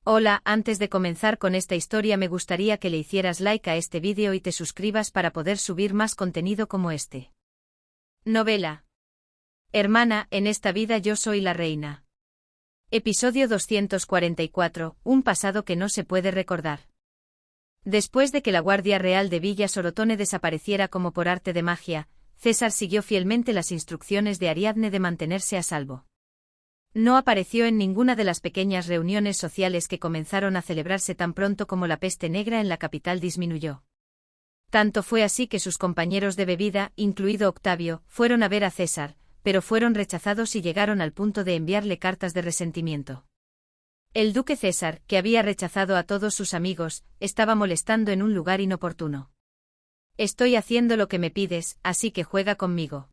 Hola, antes de comenzar con esta historia me gustaría que le hicieras like a este vídeo y te suscribas para poder subir más contenido como este. Novela. Hermana, en esta vida yo soy la reina. Episodio 244, un pasado que no se puede recordar. Después de que la Guardia Real de Villa Sorotone desapareciera como por arte de magia, César siguió fielmente las instrucciones de Ariadne de mantenerse a salvo. No apareció en ninguna de las pequeñas reuniones sociales que comenzaron a celebrarse tan pronto como la peste negra en la capital disminuyó. Tanto fue así que sus compañeros de bebida, incluido Octavio, fueron a ver a César, pero fueron rechazados y llegaron al punto de enviarle cartas de resentimiento. El duque César, que había rechazado a todos sus amigos, estaba molestando en un lugar inoportuno. Estoy haciendo lo que me pides, así que juega conmigo.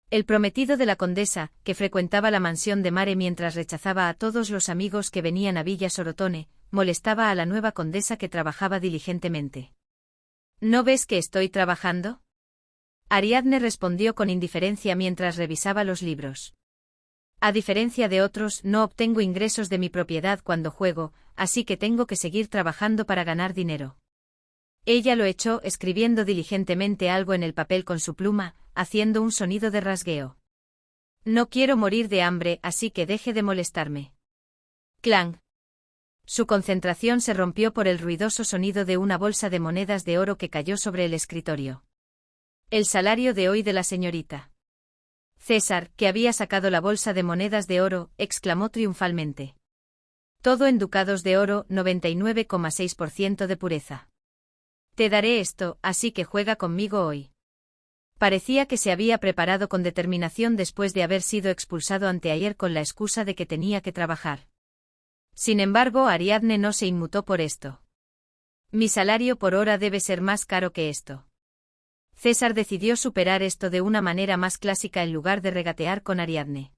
El prometido de la condesa, que frecuentaba la mansión de Mare mientras rechazaba a todos los amigos que venían a Villa Sorotone, molestaba a la nueva condesa que trabajaba diligentemente. ¿No ves que estoy trabajando? Ariadne respondió con indiferencia mientras revisaba los libros. A diferencia de otros, no obtengo ingresos de mi propiedad cuando juego, así que tengo que seguir trabajando para ganar dinero. Ella lo echó escribiendo diligentemente algo en el papel con su pluma, haciendo un sonido de rasgueo. No quiero morir de hambre, así que deje de molestarme. Clang. Su concentración se rompió por el ruidoso sonido de una bolsa de monedas de oro que cayó sobre el escritorio. El salario de hoy de la señorita. César, que había sacado la bolsa de monedas de oro, exclamó triunfalmente. Todo en ducados de oro, 99,6% de pureza. Te daré esto, así que juega conmigo hoy. Parecía que se había preparado con determinación después de haber sido expulsado anteayer con la excusa de que tenía que trabajar. Sin embargo, Ariadne no se inmutó por esto. Mi salario por hora debe ser más caro que esto. César decidió superar esto de una manera más clásica en lugar de regatear con Ariadne.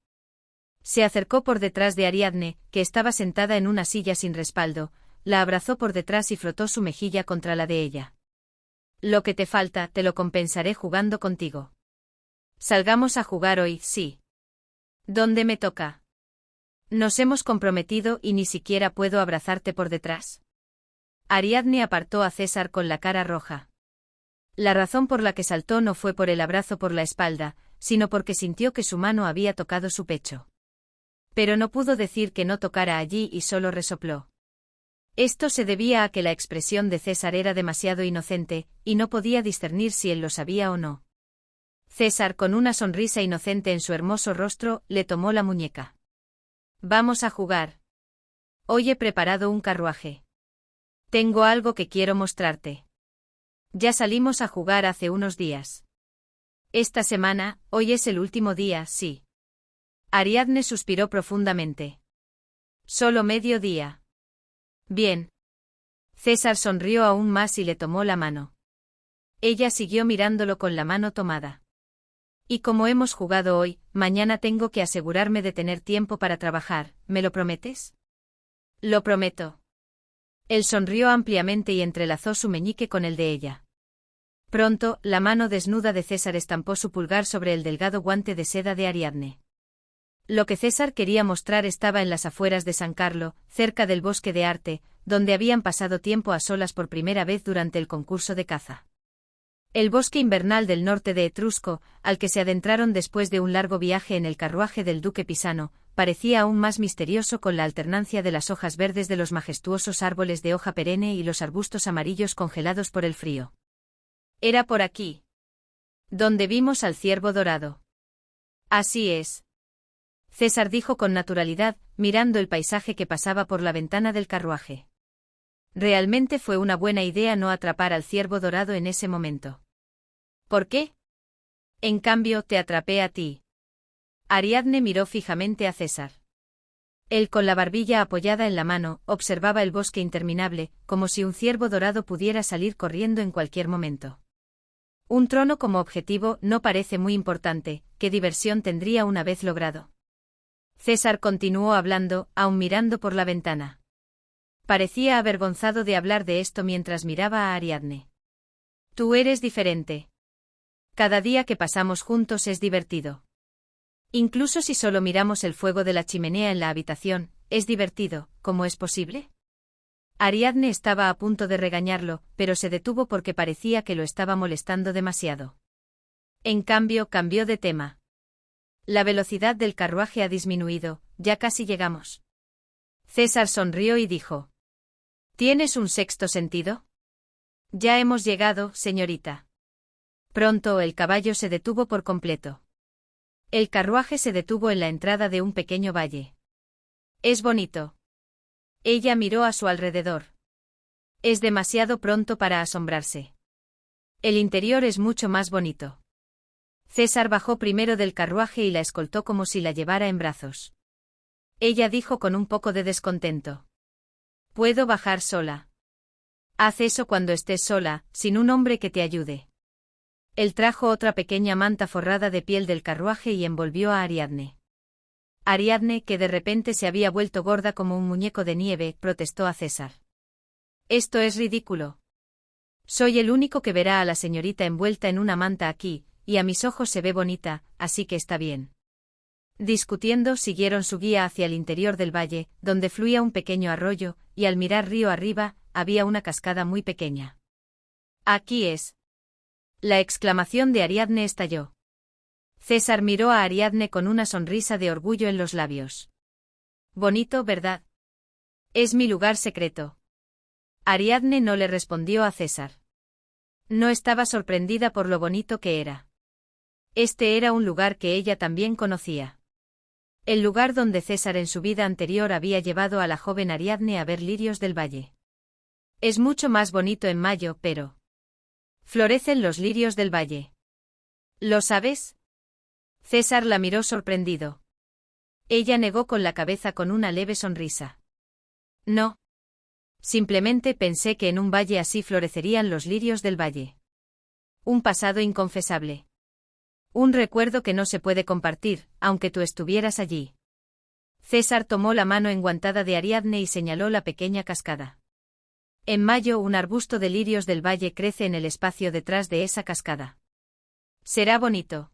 Se acercó por detrás de Ariadne, que estaba sentada en una silla sin respaldo, la abrazó por detrás y frotó su mejilla contra la de ella. Lo que te falta, te lo compensaré jugando contigo. Salgamos a jugar hoy, sí. ¿Dónde me toca? Nos hemos comprometido y ni siquiera puedo abrazarte por detrás. Ariadne apartó a César con la cara roja. La razón por la que saltó no fue por el abrazo por la espalda, sino porque sintió que su mano había tocado su pecho. Pero no pudo decir que no tocara allí y solo resopló. Esto se debía a que la expresión de César era demasiado inocente, y no podía discernir si él lo sabía o no. César, con una sonrisa inocente en su hermoso rostro, le tomó la muñeca. Vamos a jugar. Hoy he preparado un carruaje. Tengo algo que quiero mostrarte. Ya salimos a jugar hace unos días. Esta semana, hoy es el último día, sí. Ariadne suspiró profundamente. Solo medio día. Bien. César sonrió aún más y le tomó la mano. Ella siguió mirándolo con la mano tomada. Y como hemos jugado hoy, mañana tengo que asegurarme de tener tiempo para trabajar, ¿me lo prometes? Lo prometo. Él sonrió ampliamente y entrelazó su meñique con el de ella. Pronto, la mano desnuda de César estampó su pulgar sobre el delgado guante de seda de Ariadne. Lo que César quería mostrar estaba en las afueras de San Carlo, cerca del bosque de arte, donde habían pasado tiempo a solas por primera vez durante el concurso de caza. El bosque invernal del norte de Etrusco, al que se adentraron después de un largo viaje en el carruaje del duque Pisano, parecía aún más misterioso con la alternancia de las hojas verdes de los majestuosos árboles de hoja perenne y los arbustos amarillos congelados por el frío. Era por aquí donde vimos al ciervo dorado. Así es. César dijo con naturalidad, mirando el paisaje que pasaba por la ventana del carruaje. Realmente fue una buena idea no atrapar al ciervo dorado en ese momento. ¿Por qué? En cambio, te atrapé a ti. Ariadne miró fijamente a César. Él, con la barbilla apoyada en la mano, observaba el bosque interminable, como si un ciervo dorado pudiera salir corriendo en cualquier momento. Un trono como objetivo no parece muy importante, ¿qué diversión tendría una vez logrado? César continuó hablando, aún mirando por la ventana. Parecía avergonzado de hablar de esto mientras miraba a Ariadne. Tú eres diferente. Cada día que pasamos juntos es divertido. Incluso si solo miramos el fuego de la chimenea en la habitación, es divertido, ¿cómo es posible? Ariadne estaba a punto de regañarlo, pero se detuvo porque parecía que lo estaba molestando demasiado. En cambio, cambió de tema. La velocidad del carruaje ha disminuido, ya casi llegamos. César sonrió y dijo: ¿Tienes un sexto sentido? Ya hemos llegado, señorita. Pronto el caballo se detuvo por completo. El carruaje se detuvo en la entrada de un pequeño valle. Es bonito. Ella miró a su alrededor. Es demasiado pronto para asombrarse. El interior es mucho más bonito. César bajó primero del carruaje y la escoltó como si la llevara en brazos. Ella dijo con un poco de descontento: ¿Puedo bajar sola? Haz eso cuando estés sola, sin un hombre que te ayude. Él trajo otra pequeña manta forrada de piel del carruaje y envolvió a Ariadne. Ariadne, que de repente se había vuelto gorda como un muñeco de nieve, protestó a César. Esto es ridículo. Soy el único que verá a la señorita envuelta en una manta aquí, y a mis ojos se ve bonita, así que está bien. Discutiendo, siguieron su guía hacia el interior del valle, donde fluía un pequeño arroyo, y al mirar río arriba, había una cascada muy pequeña. Aquí es. La exclamación de Ariadne estalló. César miró a Ariadne con una sonrisa de orgullo en los labios. Bonito, ¿verdad? Es mi lugar secreto. Ariadne no le respondió a César. No estaba sorprendida por lo bonito que era. Este era un lugar que ella también conocía. El lugar donde César en su vida anterior había llevado a la joven Ariadne a ver lirios del valle. Es mucho más bonito en mayo, pero... florecen los lirios del valle. ¿Lo sabes? César la miró sorprendido. Ella negó con la cabeza con una leve sonrisa. No. Simplemente pensé que en un valle así florecerían los lirios del valle. Un pasado inconfesable. Un recuerdo que no se puede compartir, aunque tú estuvieras allí. César tomó la mano enguantada de Ariadne y señaló la pequeña cascada. En mayo un arbusto de lirios del valle crece en el espacio detrás de esa cascada. Será bonito.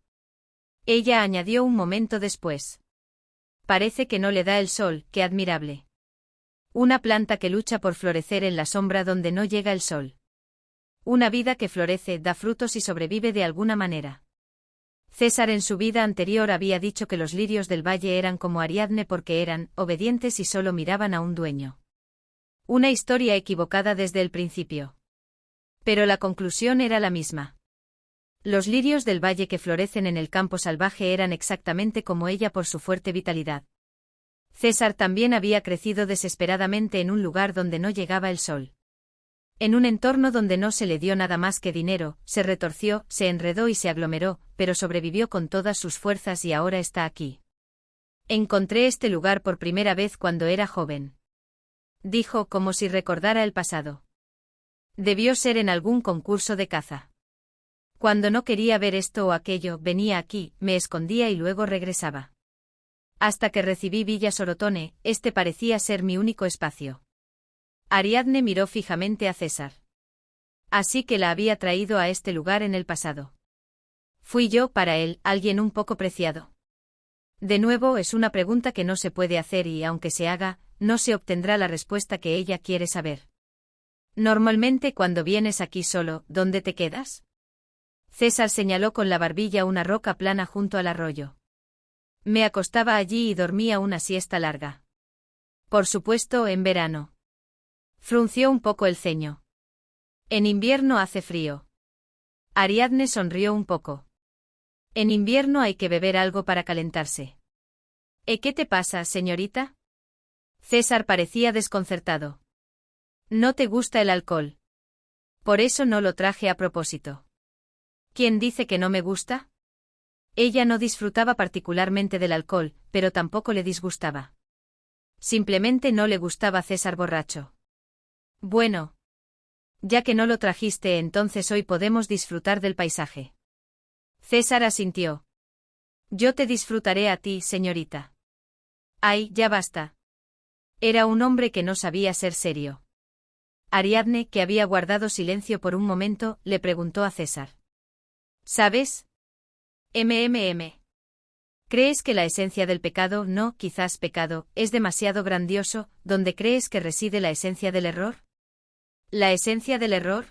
Ella añadió un momento después. Parece que no le da el sol, qué admirable. Una planta que lucha por florecer en la sombra donde no llega el sol. Una vida que florece, da frutos y sobrevive de alguna manera. César en su vida anterior había dicho que los lirios del valle eran como Ariadne porque eran obedientes y solo miraban a un dueño. Una historia equivocada desde el principio. Pero la conclusión era la misma. Los lirios del valle que florecen en el campo salvaje eran exactamente como ella por su fuerte vitalidad. César también había crecido desesperadamente en un lugar donde no llegaba el sol. En un entorno donde no se le dio nada más que dinero, se retorció, se enredó y se aglomeró, pero sobrevivió con todas sus fuerzas y ahora está aquí. Encontré este lugar por primera vez cuando era joven. Dijo como si recordara el pasado. Debió ser en algún concurso de caza. Cuando no quería ver esto o aquello, venía aquí, me escondía y luego regresaba. Hasta que recibí Villa Sorotone, este parecía ser mi único espacio. Ariadne miró fijamente a César. Así que la había traído a este lugar en el pasado. Fui yo para él, alguien un poco preciado. De nuevo es una pregunta que no se puede hacer y aunque se haga, no se obtendrá la respuesta que ella quiere saber. Normalmente cuando vienes aquí solo, ¿dónde te quedas? César señaló con la barbilla una roca plana junto al arroyo. Me acostaba allí y dormía una siesta larga. Por supuesto, en verano. Frunció un poco el ceño. En invierno hace frío. Ariadne sonrió un poco. En invierno hay que beber algo para calentarse. ¿Qué te pasa, señorita? César parecía desconcertado. ¿No te gusta el alcohol? Por eso no lo traje a propósito. ¿Quién dice que no me gusta? Ella no disfrutaba particularmente del alcohol, pero tampoco le disgustaba. Simplemente no le gustaba César borracho. Bueno. Ya que no lo trajiste, entonces hoy podemos disfrutar del paisaje. César asintió. Yo te disfrutaré a ti, señorita. Ay, ya basta. Era un hombre que no sabía ser serio. Ariadne, que había guardado silencio por un momento, le preguntó a César. ¿Sabes? ¿Crees que la esencia del pecado, no, quizás pecado, es demasiado grandioso, donde crees que reside la esencia del error? ¿La esencia del error?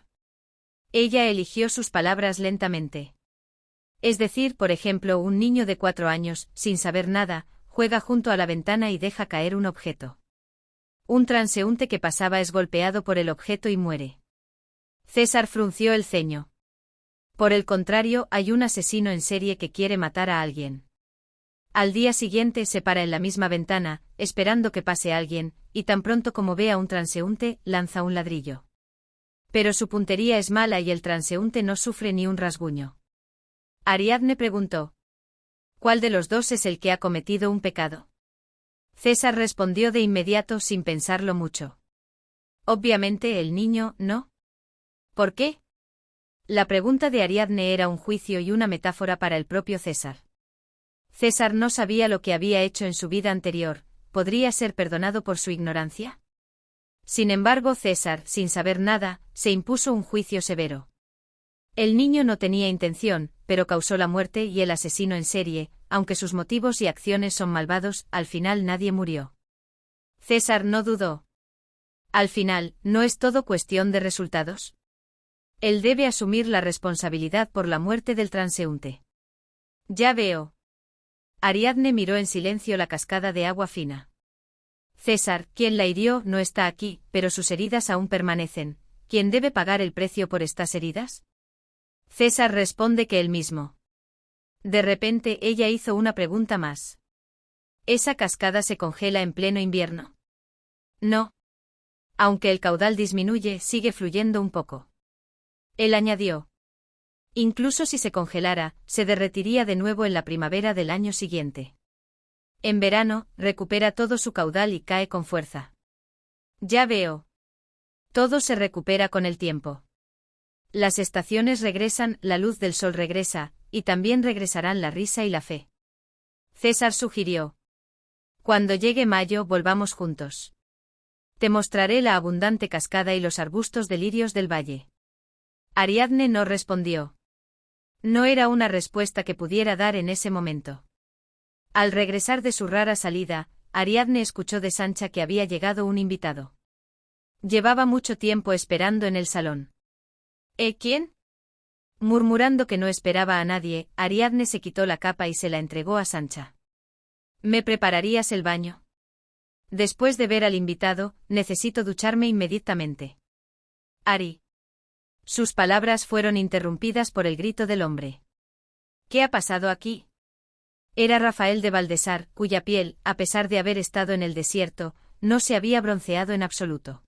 Ella eligió sus palabras lentamente. Es decir, por ejemplo, un niño de 4 años, sin saber nada, juega junto a la ventana y deja caer un objeto. Un transeúnte que pasaba es golpeado por el objeto y muere. César frunció el ceño. Por el contrario, hay un asesino en serie que quiere matar a alguien. Al día siguiente se para en la misma ventana, esperando que pase alguien, y tan pronto como ve a un transeúnte, lanza un ladrillo. Pero su puntería es mala y el transeúnte no sufre ni un rasguño. Ariadne preguntó: ¿cuál de los dos es el que ha cometido un pecado? César respondió de inmediato sin pensarlo mucho. Obviamente el niño, ¿no? ¿Por qué? La pregunta de Ariadne era un juicio y una metáfora para el propio César. César no sabía lo que había hecho en su vida anterior, ¿podría ser perdonado por su ignorancia? Sin embargo, César, sin saber nada, se impuso un juicio severo. El niño no tenía intención, pero causó la muerte y el asesino en serie, aunque sus motivos y acciones son malvados, al final nadie murió. César no dudó. Al final, ¿no es todo cuestión de resultados? Él debe asumir la responsabilidad por la muerte del transeúnte. Ya veo. Ariadne miró en silencio la cascada de agua fina. César, quien la hirió, no está aquí, pero sus heridas aún permanecen. ¿Quién debe pagar el precio por estas heridas? César responde que él mismo. De repente ella hizo una pregunta más. ¿Esa cascada se congela en pleno invierno? No. Aunque el caudal disminuye, sigue fluyendo un poco. Él añadió. Incluso si se congelara, se derretiría de nuevo en la primavera del año siguiente. En verano, recupera todo su caudal y cae con fuerza. Ya veo. Todo se recupera con el tiempo. Las estaciones regresan, la luz del sol regresa, y también regresarán la risa y la fe. César sugirió. Cuando llegue mayo, volvamos juntos. Te mostraré la abundante cascada y los arbustos de lirios del valle. Ariadne no respondió. No era una respuesta que pudiera dar en ese momento. Al regresar de su rara salida, Ariadne escuchó de Sancha que había llegado un invitado. Llevaba mucho tiempo esperando en el salón. ¿Quién? Murmurando que no esperaba a nadie, Ariadne se quitó la capa y se la entregó a Sancha. ¿Me prepararías el baño? Después de ver al invitado, necesito ducharme inmediatamente. Ari. Sus palabras fueron interrumpidas por el grito del hombre. ¿Qué ha pasado aquí? Era Rafael de Valdesar, cuya piel, a pesar de haber estado en el desierto, no se había bronceado en absoluto.